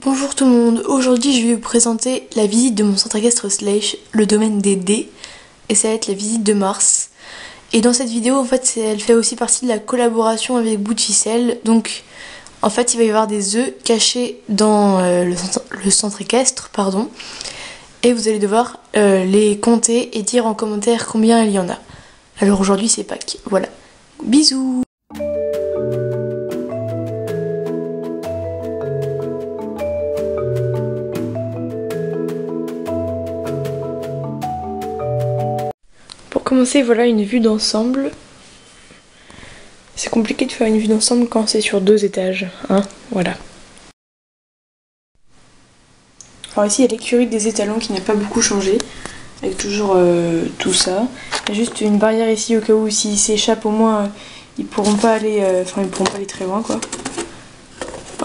Bonjour tout le monde, aujourd'hui je vais vous présenter la visite de mon centre équestre Slash, le domaine des dés, et ça va être la visite de Mars. Et dans cette vidéo en fait elle fait aussi partie de la collaboration avec Bout de Ficelle, donc en fait il va y avoir des œufs cachés dans le centre équestre, pardon, et vous allez devoir les compter et dire en commentaire combien il y en a. Alors aujourd'hui c'est Pâques, voilà. Bisous! Pour commencer, voilà une vue d'ensemble. C'est compliqué de faire une vue d'ensemble quand c'est sur 2 étages, hein, voilà. Alors ici il y a l'écurie des étalons qui n'a pas beaucoup changé, avec toujours tout ça. Il y a juste une barrière ici au cas où s'ils s'échappent au moins ils pourront pas aller, ils pourront pas aller très loin quoi.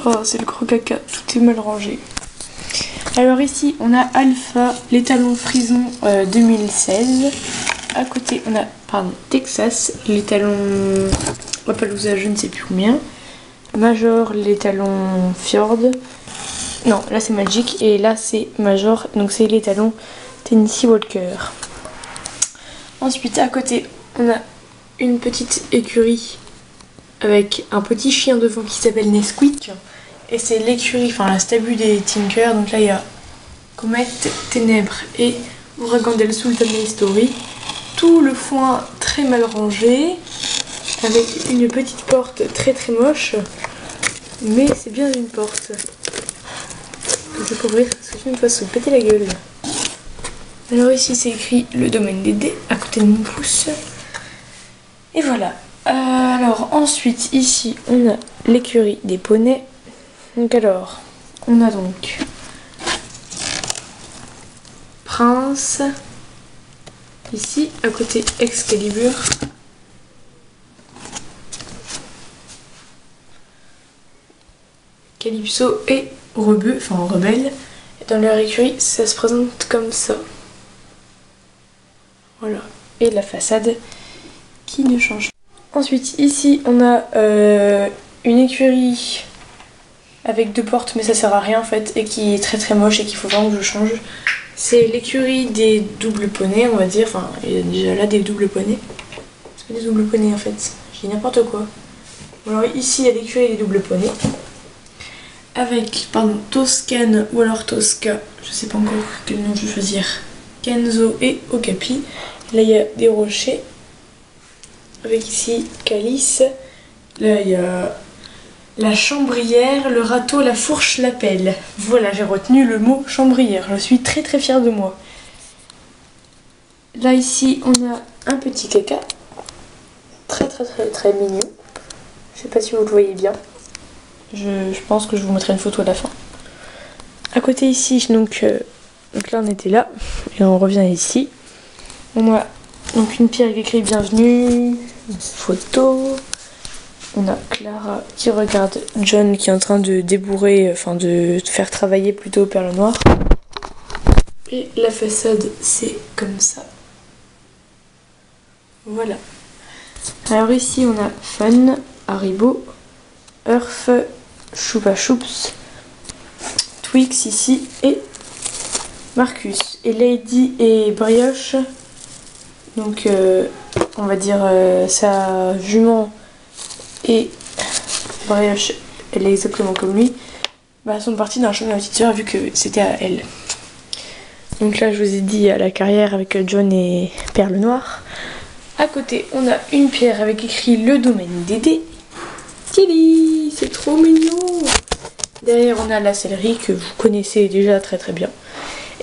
Oh c'est le gros caca, tout est mal rangé. Alors ici on a Alpha, l'étalon frison 2016. À côté, on a, Texas, les talons Appaloosa, je ne sais plus combien. Major, les talons Fjord. Non, là c'est Magic et là c'est Major, donc c'est les talons Tennessee Walker. Ensuite, à côté, on a une petite écurie avec un petit chien devant qui s'appelle Nesquik. Et c'est l'écurie, enfin la stabu des Tinker. Donc là il y a Comet, Ténèbres et Ouragan del Sultan Story. Tout le foin très mal rangé, avec une petite porte très moche, mais c'est bien une porte. Je peux ouvrir parce que je me fasse péter la gueule. Alors ici c'est écrit le domaine des dés à côté de mon pouce. Et voilà. Alors ensuite ici on a l'écurie des poneys. Donc alors on a donc Prince. Ici, à côté Excalibur. Calypso et Rebeu, enfin Rebelle. Et dans leur écurie, ça se présente comme ça. Voilà. Et la façade qui ne change pas. Ensuite, ici, on a une écurie avec 2 portes, mais ça sert à rien en fait, et qui est très moche et qu'il faut vraiment que je change. C'est l'écurie des doubles poneys, on va dire. Enfin, il y a déjà là des doubles poneys. C'est pas des doubles poneys en fait. J'ai n'importe quoi. Alors ici, il y a l'écurie des doubles poneys. Avec, Toscane ou alors Tosca. Je sais pas encore quel nom je vais choisir. Kenzo et Okapi. Là, il y a des rochers. Avec ici Calice. Là, il y a la chambrière, le râteau, la fourche, la pelle. Voilà, j'ai retenu le mot chambrière. Je suis très fière de moi. Là, ici, on a un petit caca. Très mignon. Je sais pas si vous le voyez bien. Je pense que je vous mettrai une photo à la fin. À côté ici, donc là, on était là. Et on revient ici. On a donc une pierre avec écrit bienvenue. Une photo. On a Clara qui regarde John qui est en train de débourrer, enfin de faire travailler plutôt Perle Noire. Et la façade c'est comme ça. Voilà. Alors ici on a Fun, Haribo, Earth, Choupa Choups, Twix ici et Marcus. Et Lady et Brioche, donc on va dire sa jument. Et Brioche, elle est exactement comme lui, sont partis dans le chemin de la petite sœur vu que c'était à elle. Donc là je vous ai dit à la carrière avec John et Perle Noire. À côté on a une pierre avec écrit le domaine des dés. Tilly, c'est trop mignon. Derrière on a la sellerie que vous connaissez déjà très bien.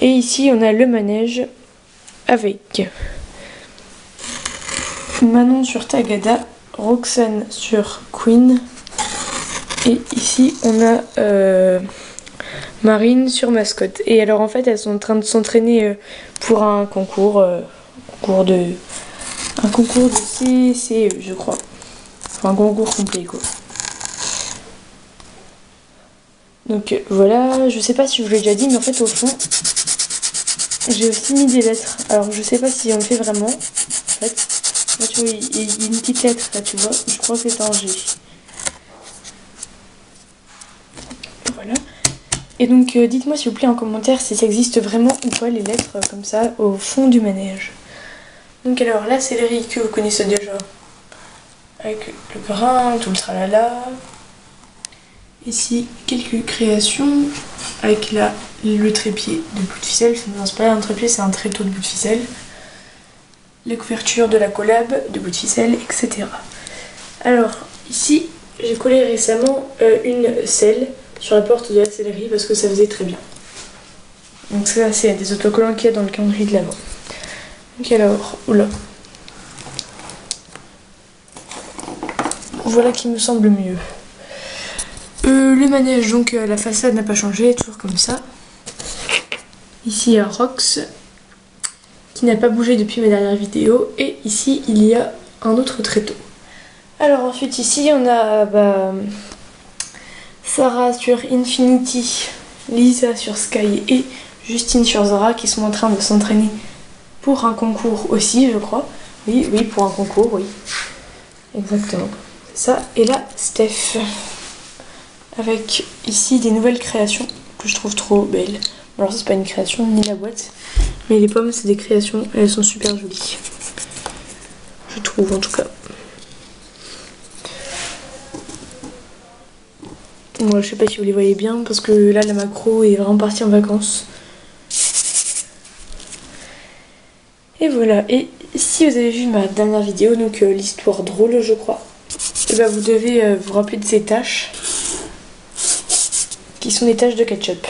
Et ici on a le manège avec Manon sur Tagada, Roxane sur Queen. Et ici on a Marine sur Mascotte. Et alors en fait elles sont en train de s'entraîner pour un concours, de CCE je crois. Enfin un concours complet quoi. Donc voilà, je sais pas si je vous l'ai déjà dit, mais en fait au fond j'ai aussi mis des lettres. Alors je sais pas si on le fait vraiment. En fait, là tu vois, il y a une petite lettre là, tu vois. Je crois que c'est un G. Voilà. Et donc dites-moi s'il vous plaît en commentaire si ça existe vraiment ou pas les lettres comme ça au fond du manège. Donc alors la céleri que vous connaissez déjà, avec le grain, tout le tralala. Ici quelques créations avec le trépied de bout de ficelle. Non, c'est pas un trépied, c'est un tréteau de bout de ficelle. La couverture de la collab de bout de ficelle, etc. Alors ici j'ai collé récemment une selle sur la porte de la céleri parce que ça faisait très bien. Donc ça c'est des autocollants qu'il y a dans le calendrier de l'Avent. Donc alors, oula. Voilà qui me semble mieux. Le manège, donc la façade n'a pas changé, toujours comme ça. Ici il y a Rox qui n'a pas bougé depuis ma dernière vidéo. Et ici il y a un autre tréteau. Alors ensuite ici on a Sarah sur Infinity, Lisa sur Sky et Justine sur Zara qui sont en train de s'entraîner pour un concours aussi, je crois. Oui, pour un concours, oui. Exactement. C'est ça. Et là, Steph. Avec ici des nouvelles créations que je trouve trop belles. Alors ça c'est pas une création ni la boîte, mais les pommes c'est des créations et elles sont super jolies. Je trouve en tout cas. Moi je sais pas si vous les voyez bien parce que là la macro est vraiment partie en vacances. Et voilà, et si vous avez vu ma dernière vidéo, donc l'histoire drôle je crois, et ben vous devez vous rappeler de ces taches qui sont des taches de ketchup.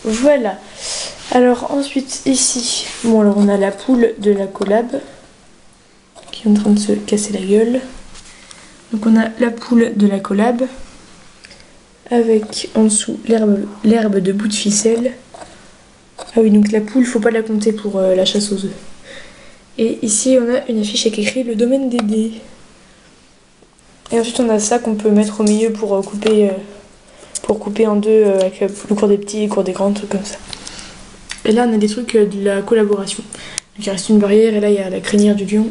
Voilà. Alors ensuite ici, bon alors on a la poule de la collab qui est en train de se casser la gueule. Donc on a la poule de la collab avec en dessous l'herbe de bout de ficelle. Ah oui, donc la poule faut pas la compter pour la chasse aux œufs. Et ici on a une affiche avec écrit le domaine des dés. Et ensuite on a ça qu'on peut mettre au milieu pour couper en deux avec le cours des petits, le cours des grands, trucs comme ça. Et là on a des trucs de la collaboration. Donc il reste une barrière et là il y a la crinière du lion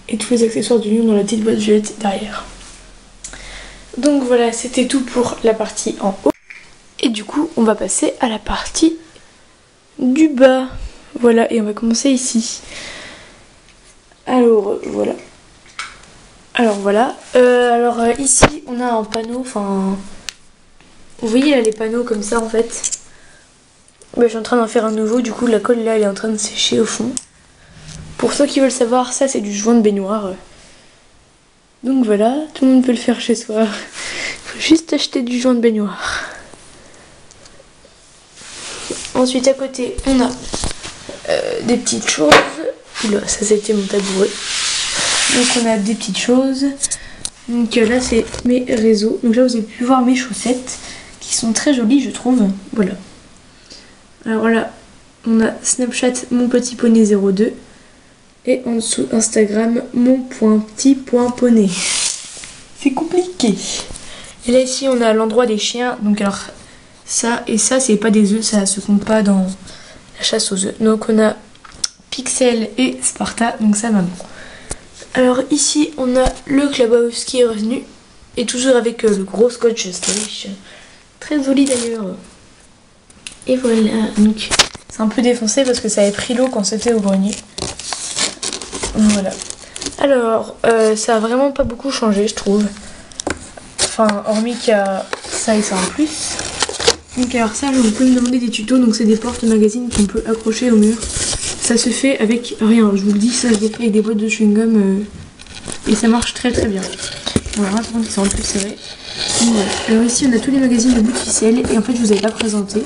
et tous les accessoires du lion dans la petite boîte violette derrière. Donc voilà, c'était tout pour la partie en haut. Et du coup on va passer à la partie du bas. Voilà, et on va commencer ici. Alors voilà. Alors ici on a un panneau, enfin vous voyez là les panneaux comme ça en fait. Je suis en train d'en faire un nouveau, du coup la colle là elle est en train de sécher au fond. Pour ceux qui veulent savoir, ça c'est du joint de baignoire. Donc voilà, tout le monde peut le faire chez soi. Il faut juste acheter du joint de baignoire. Ensuite à côté on a des petites choses. Oula, ça c'était mon tabouret. Donc on a des petites choses. Donc là c'est mes réseaux. Donc là vous avez pu voir mes chaussettes qui sont très jolies je trouve. Voilà. Alors là on a Snapchat mon petit poney 02 et en dessous Instagram mon petit point poney. C'est compliqué. Et là ici on a l'endroit des chiens. Donc alors ça et ça c'est pas des œufs, ça se compte pas dans la chasse aux œufs. Donc on a Pixel et Sparta, donc ça maman. Alors ici on a le Clubhouse qui est revenu et toujours avec le gros scotch Striche, très joli d'ailleurs. Et voilà, donc c'est un peu défoncé parce que ça avait pris l'eau quand c'était au grenier. Voilà. Alors ça a vraiment pas beaucoup changé je trouve. Enfin hormis qu'il y a ça et ça en plus. Donc alors ça vous pouvez me demander des tutos, donc c'est des porte-magazines qu'on peut accrocher au mur. Ça se fait avec rien, je vous le dis, ça je l'ai fait avec des boîtes de chewing-gum et ça marche très très bien. Bon, alors par contre ils sont un peu serrés. Voilà. Alors ici on a tous les magazines de bout de ficelle et en fait je vous avais pas présenté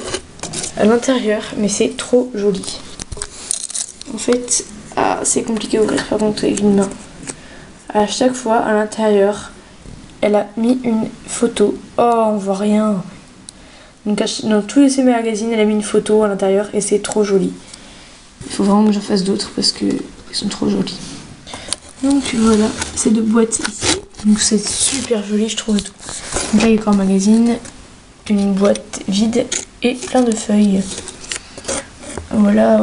à l'intérieur, mais c'est trop joli. En fait, c'est compliqué à ouvrir par contre avec une main. À chaque fois à l'intérieur, elle a mis une photo. Oh, on voit rien. Donc dans tous ces magazines, elle a mis une photo à l'intérieur et c'est trop joli. Il faut vraiment que j'en fasse d'autres parce qu'ils sont trop jolis. Donc voilà, ces deux boîtes ici. Donc c'est super joli je trouve. Donc là il y a encore un magazine, une boîte vide et plein de feuilles. Voilà.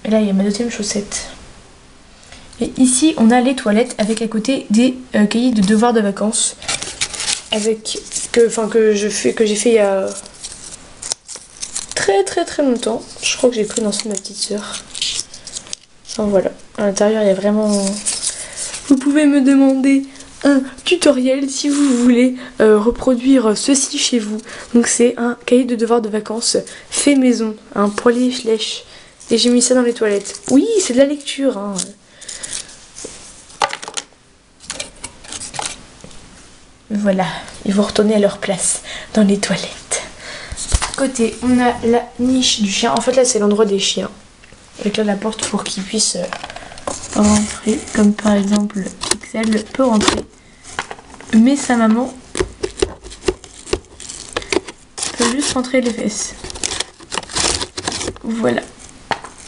Et là il y a ma deuxième chaussette. Et ici on a les toilettes avec à côté des cahiers de devoirs de vacances. Avec que j'ai fait il y a très longtemps. Je crois que j'ai pris dans ce de ma petite sœur. Enfin voilà, à l'intérieur il y a vraiment... Vous pouvez me demander un tutoriel si vous voulez reproduire ceci chez vous. Donc c'est un cahier de devoirs de vacances fait maison, un poêlé flèche. Et j'ai mis ça dans les toilettes. Oui, c'est de la lecture, hein. Voilà, ils vont retourner à leur place dans les toilettes. À côté, on a la niche du chien. En fait, là, c'est l'endroit des chiens. Avec là la porte pour qu'ils puissent rentrer. Comme par exemple, Pixel peut rentrer. Mais sa maman peut juste rentrer les fesses. Voilà.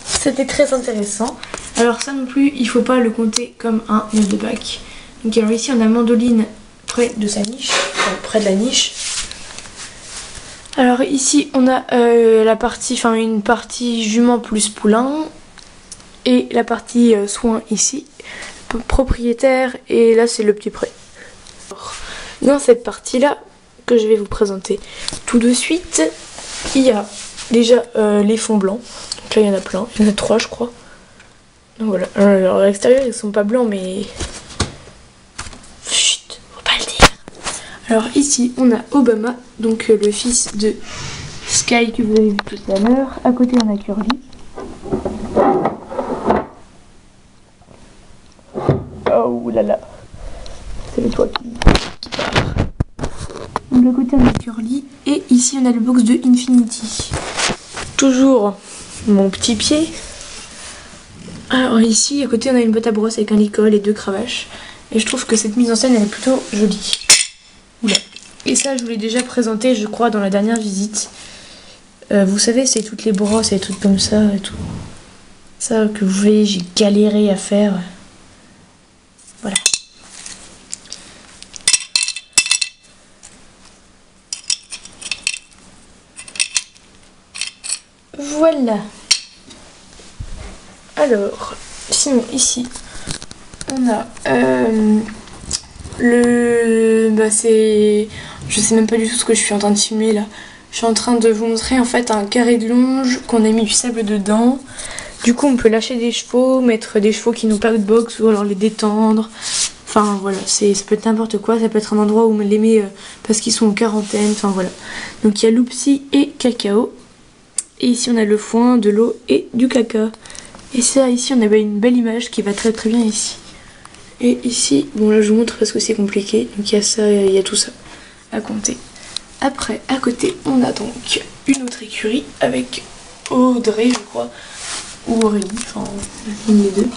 C'était très intéressant. Alors ça non plus, il faut pas le compter comme un œuf de Pâques. Donc alors ici, on a Mandoline près de sa niche, enfin, près de la niche. Alors ici on a une partie jument plus poulain et la partie soin ici, propriétaire, et là c'est le petit pré. Dans cette partie là que je vais vous présenter tout de suite, il y a déjà les fonds blancs. Donc là il y en a plein, il y en a 3 je crois. Donc voilà, alors à l'extérieur ils sont pas blancs mais... Alors ici on a Obama, donc le fils de Sky que vous avez vu tout à l'heure. À côté on a Curly. Oh là là, c'est le toit qui part. Donc à côté on a Curly et ici on a le box de Infinity. Toujours mon petit pied. Alors ici à côté on a une boîte à brosse avec un licol et 2 cravaches. Et je trouve que cette mise en scène elle est plutôt jolie. Oula. Et ça je vous l'ai déjà présenté je crois dans la dernière visite. Vous savez c'est toutes les brosses et les trucs comme ça et tout. Ça que vous voyez j'ai galéré à faire. Voilà. Voilà. Alors sinon ici on a c'est... Je sais même pas du tout ce que je suis en train de filmer là. Je suis en train de vous montrer en fait un carré de longe qu'on a mis du sable dedans. Du coup on peut lâcher des chevaux, mettre des chevaux qui n'ont pas de box ou alors les détendre. Enfin voilà, ça peut être n'importe quoi, ça peut être un endroit où on les met parce qu'ils sont en quarantaine, enfin voilà. Donc il y a Loupsi et Cacao. Et ici on a le foin, de l'eau et du caca. Et ça ici on a une belle image qui va très bien ici. Et ici, bon là je vous montre parce que c'est compliqué, donc il y a ça, il y a tout ça à compter. Après, à côté, on a donc une autre écurie avec Audrey, je crois, ou Aurélie, enfin une des deux.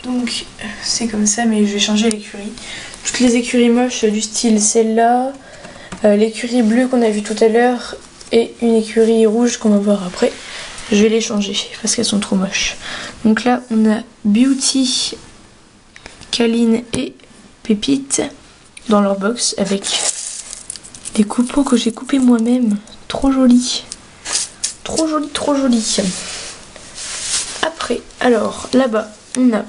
Donc c'est comme ça, mais je vais changer l'écurie. Toutes les écuries moches du style celle-là, l'écurie bleue qu'on a vue tout à l'heure et une écurie rouge qu'on va voir après. Je vais les changer parce qu'elles sont trop moches. Donc là, on a Beauty, Kaline et Pépite dans leur box avec des copeaux que j'ai coupés moi-même. Trop joli. Trop joli, trop joli. Après, alors là-bas, on a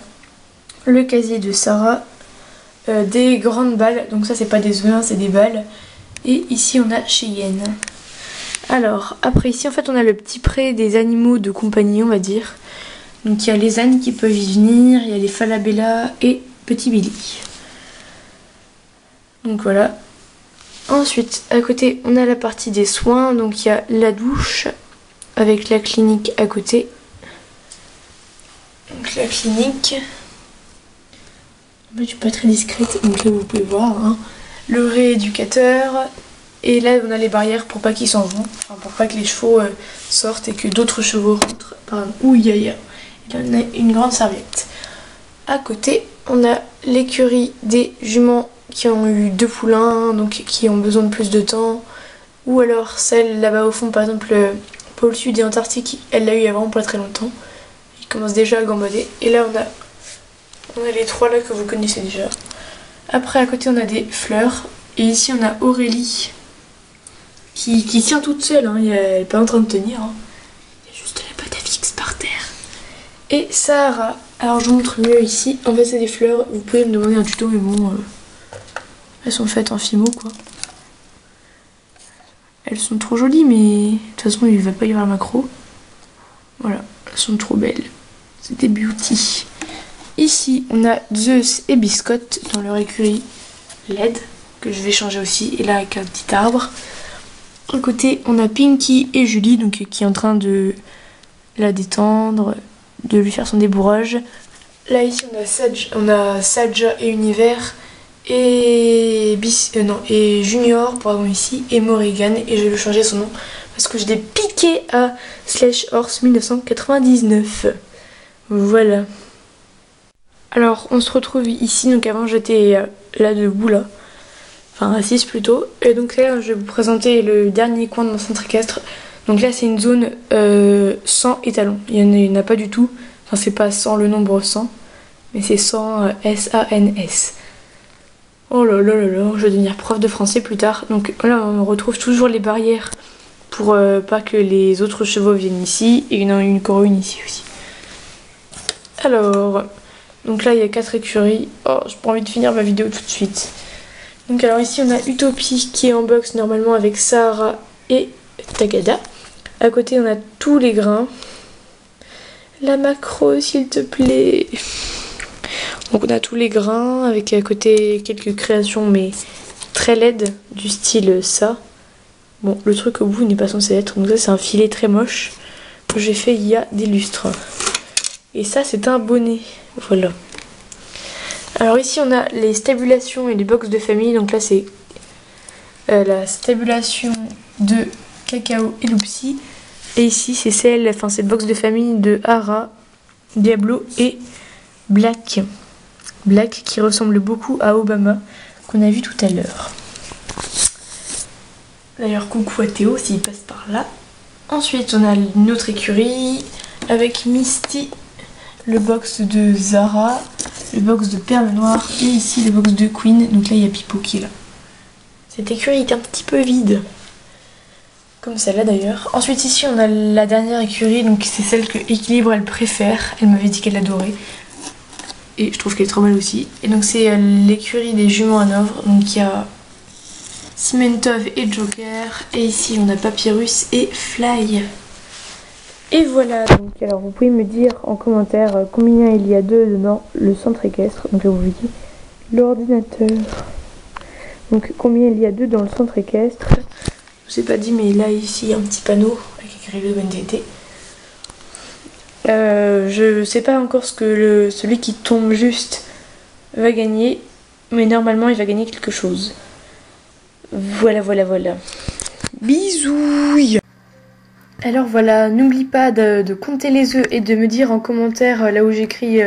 le casier de Sarah, des grandes balles. Donc ça, c'est pas des œufs, hein, c'est des balles. Et ici, on a Cheyenne. Alors, après ici, en fait, on a le petit pré des animaux de compagnie, on va dire. Donc il y a les ânes qui peuvent y venir, il y a les falabella et Petit Billy. Donc voilà. Ensuite, à côté, on a la partie des soins. Donc il y a la douche avec la clinique à côté. Donc la clinique. Je suis pas très discrète, donc là vous pouvez voir. Hein. Le rééducateur. Et là on a les barrières pour pas qu'ils s'en vont. Enfin pour pas que les chevaux sortent et que d'autres chevaux rentrent. Ouh yaya. Il y en a une grande serviette. À côté, on a l'écurie des juments qui ont eu 2 poulains, donc qui ont besoin de plus de temps. Ou alors celle là-bas au fond, par exemple, pôle sud et Antarctique, elle l'a eu il y a vraiment pas très longtemps. Il commence déjà à gambader. Et là, on a les 3 là que vous connaissez déjà. Après, à côté, on a des fleurs. Et ici, on a Aurélie qui tient toute seule. Hein. Elle n'est pas en train de tenir. Hein. Il y a juste la pâte à fixe par terre. Et Sahara. Alors je vous montre mieux ici. En fait c'est des fleurs. Vous pouvez me demander un tuto mais bon. Elles sont faites en fimo quoi. elles sont trop jolies, mais de toute façon il va pas y avoir la macro. Voilà, elles sont trop belles. C'est des beauty. Ici, on a Zeus et Biscotte dans leur écurie LED, que je vais changer aussi. Et là, avec un petit arbre. À côté, on a Pinky et Julie, donc qui est en train de la détendre, de lui faire son débourrage. Là, ici, on a Saja et Univers, et Junior, pardon, ici, et Morrigan. Et je vais lui changer son nom, parce que je l'ai piqué à /Horse 1999. Voilà. Alors, on se retrouve ici. Donc avant, j'étais là debout, là. Enfin, assise plutôt. Et donc là, je vais vous présenter le dernier coin de mon centre équestre. Donc là, c'est une zone sans étalon. Il n'y en a pas du tout. Enfin, c'est pas sans le nombre 100, mais c'est sans S-A-N-S. Oh là là là là, je vais devenir prof de français plus tard. Donc là, on retrouve toujours les barrières pour pas que les autres chevaux viennent ici. Et il y en a encore une ici aussi. Alors, donc là il y a 4 écuries. Oh, j'ai pas envie de finir ma vidéo tout de suite. Donc alors ici on a Utopie qui est en box normalement avec Sahara et Tagada. À côté on a tous les grains. La macro s'il te plaît. Donc on a tous les grains avec à côté quelques créations mais très laides du style ça. Bon, le truc au bout n'est pas censé être. Donc ça c'est un filet très moche que j'ai fait il y a des lustres. Et ça c'est un bonnet. Voilà. Alors ici on a les stabulations et les box de famille. Donc là c'est la stabulation de Cacao et Loupsi. Et ici c'est cette box de famille de Hara, Diablo et Black. Black qui ressemble beaucoup à Obama qu'on a vu tout à l'heure. D'ailleurs coucou à Théo s'il passe par là. Ensuite on a une autre écurie avec Misty, le box de Zara, le box de Perle Noire et ici le box de Queen. Donc là il y a Pipo qui est là. Cette écurie est un petit peu vide, comme celle-là d'ailleurs. Ensuite ici on a la dernière écurie, donc c'est celle que Équilibre elle préfère. Elle m'avait dit qu'elle adorait. Et je trouve qu'elle est trop belle aussi. Et donc c'est l'écurie des jumeaux à Hanovre. Donc il y a Cimentov et Joker. Et ici on a Papyrus et Fly. Et voilà, donc alors vous pouvez me dire en commentaire combien il y a d'œufs dans le centre équestre. Donc je vous dis l'ordinateur. Donc combien il y a d'œufs dans le centre équestre. Je vous ai pas dit mais là ici il y a un petit panneau avec écrit le BNDT. Je sais pas encore ce que celui qui tombe juste va gagner, mais normalement il va gagner quelque chose. Voilà, voilà, voilà. Bisous. Alors voilà, n'oublie pas de compter les œufs et de me dire en commentaire là où j'écris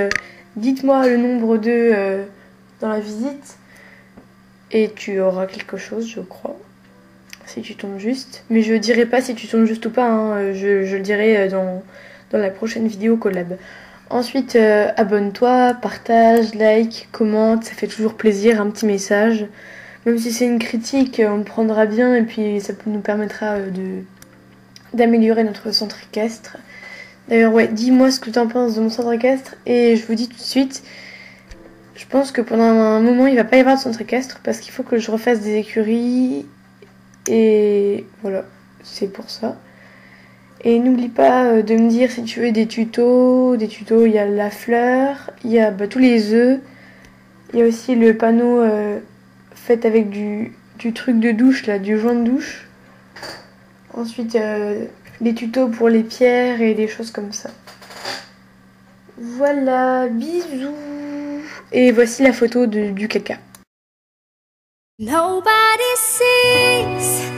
dites-moi le nombre d'œufs dans la visite. Et tu auras quelque chose, je crois, si tu tombes juste. Mais je dirai pas si tu tombes juste ou pas, hein. Je le dirai dans la prochaine vidéo collab. Ensuite, abonne-toi, partage, like, commente, ça fait toujours plaisir, un petit message. Même si c'est une critique, on le prendra bien et puis ça nous permettra d'améliorer notre centre équestre. D'ailleurs, ouais, dis-moi ce que tu en penses de mon centre équestre et je vous dis tout de suite, je pense que pendant un moment, il va pas y avoir de centre équestre parce qu'il faut que je refasse des écuries et voilà, c'est pour ça. Et n'oublie pas de me dire si tu veux des tutos. Des tutos, il y a la fleur, il y a tous les œufs. Il y a aussi le panneau fait avec du truc de douche, là, du joint de douche. Ensuite, les tutos pour les pierres et des choses comme ça. Voilà, bisous. Et voici la photo du caca. Nobody sees